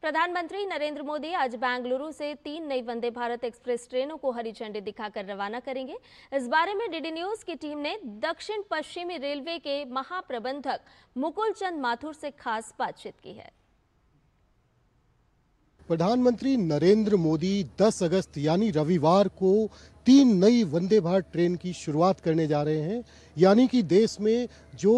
प्रधानमंत्री नरेंद्र मोदी आज बेंगलुरु से 3 नई वंदे भारत एक्सप्रेस ट्रेनों को हरी झंडी दिखाकर रवाना करेंगे। इस बारे में डीडी न्यूज की टीम ने दक्षिण पश्चिमी रेलवे के महाप्रबंधक मुकुल चंद माथुर से खास बातचीत की है। प्रधानमंत्री नरेंद्र मोदी 10 अगस्त यानी रविवार को 3 नई वंदे भारत ट्रेन की शुरुआत करने जा रहे हैं। यानी कि देश में जो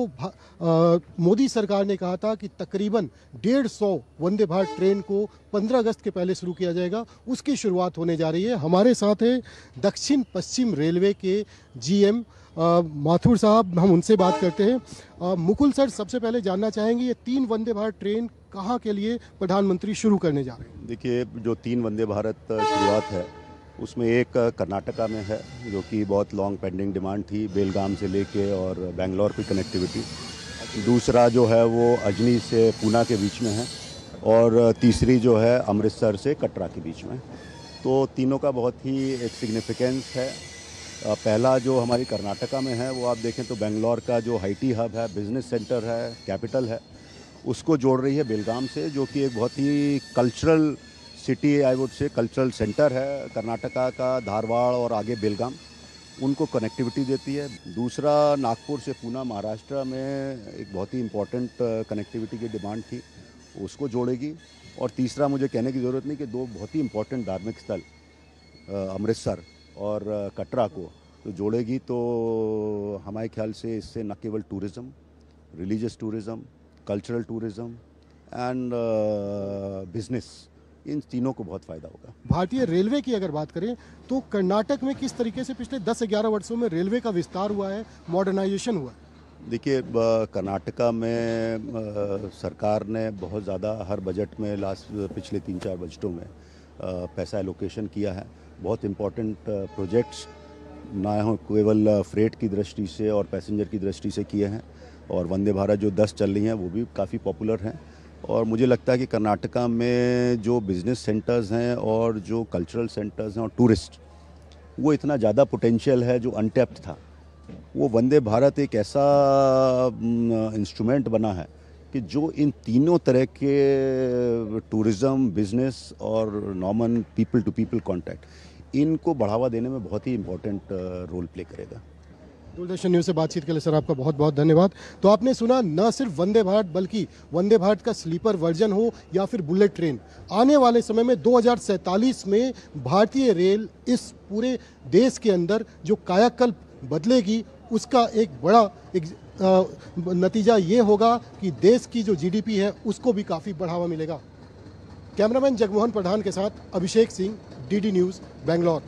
मोदी सरकार ने कहा था कि तकरीबन 150 वंदे भारत ट्रेन को 15 अगस्त के पहले शुरू किया जाएगा, उसकी शुरुआत होने जा रही है। हमारे साथ है दक्षिण पश्चिम रेलवे के जीएम माथुर साहब, हम उनसे बात करते हैं। मुकुल सर, सबसे पहले जानना चाहेंगे ये 3 वंदे भारत ट्रेन कहाँ के लिए प्रधानमंत्री शुरू करने जा रहे हैं? देखिए, जो 3 वंदे भारत शुरुआत है उसमें एक कर्नाटका में है, जो कि बहुत लॉन्ग पेंडिंग डिमांड थी, बेलगाम से लेके और बेंगलोर की कनेक्टिविटी। दूसरा जो है वो अजनी से पूना के बीच में है, और तीसरी जो है अमृतसर से कटरा के बीच में। तो तीनों का बहुत ही एक सिग्निफिकेंस है। पहला जो हमारी कर्नाटका में है वो आप देखें तो बेंगलोर का जो हाईटी हब है, बिजनेस सेंटर है, कैपिटल है, उसको जोड़ रही है बेलगाम से, जो कि एक बहुत ही cultural city, I would say cultural center है कर्नाटका का। धारवाड़ और आगे बेलगाम उनको कनेक्टिविटी देती है। दूसरा नागपुर से पूना महाराष्ट्र में एक बहुत ही इम्पोर्टेंट कनेक्टिविटी की डिमांड थी, उसको जोड़ेगी। और तीसरा मुझे कहने की ज़रूरत नहीं कि 2 बहुत ही इम्पोर्टेंट धार्मिक स्थल अमृतसर और कटरा को तो जोड़ेगी। तो हमारे ख्याल से इससे न केवल tourism, religious tourism, cultural tourism and business, इन तीनों को बहुत फ़ायदा होगा। भारतीय रेलवे की अगर बात करें तो कर्नाटक में किस तरीके से पिछले 10-11 वर्षों में रेलवे का विस्तार हुआ है, मॉडर्नाइजेशन हुआ है? देखिए, कर्नाटका में सरकार ने बहुत ज़्यादा हर बजट में पिछले 3-4 बजटों में पैसा एलोकेशन किया है। बहुत इम्पोर्टेंट प्रोजेक्ट्स ना हो केवल फ्रेट की दृष्टि से और पैसेंजर की दृष्टि से किए हैं, और वंदे भारत जो 10 चल रही हैं वो भी काफ़ी पॉपुलर हैं। और मुझे लगता है कि कर्नाटका में जो बिज़नेस सेंटर्स हैं और जो कल्चरल सेंटर्स हैं और टूरिस्ट, वो इतना ज़्यादा पोटेंशियल है जो अनटैप्ड था। वो वंदे भारत एक ऐसा इंस्ट्रूमेंट बना है कि जो इन तीनों तरह के टूरिज़्म, बिजनेस और normal people to people contact, इनको बढ़ावा देने में बहुत ही इम्पोर्टेंट रोल प्ले करेगा। दूरदर्शन न्यूज़ से बातचीत के लिए सर आपका बहुत बहुत धन्यवाद। तो आपने सुना, न सिर्फ वंदे भारत बल्कि वंदे भारत का स्लीपर वर्जन हो या फिर बुलेट ट्रेन, आने वाले समय में 2047 में भारतीय रेल इस पूरे देश के अंदर जो कायाकल्प बदलेगी, उसका एक बड़ा नतीजा ये होगा कि देश की जो जीडीपी है उसको भी काफ़ी बढ़ावा मिलेगा। कैमरामैन जगमोहन प्रधान के साथ अभिषेक सिंह, डीडी न्यूज़, बेंगलोर।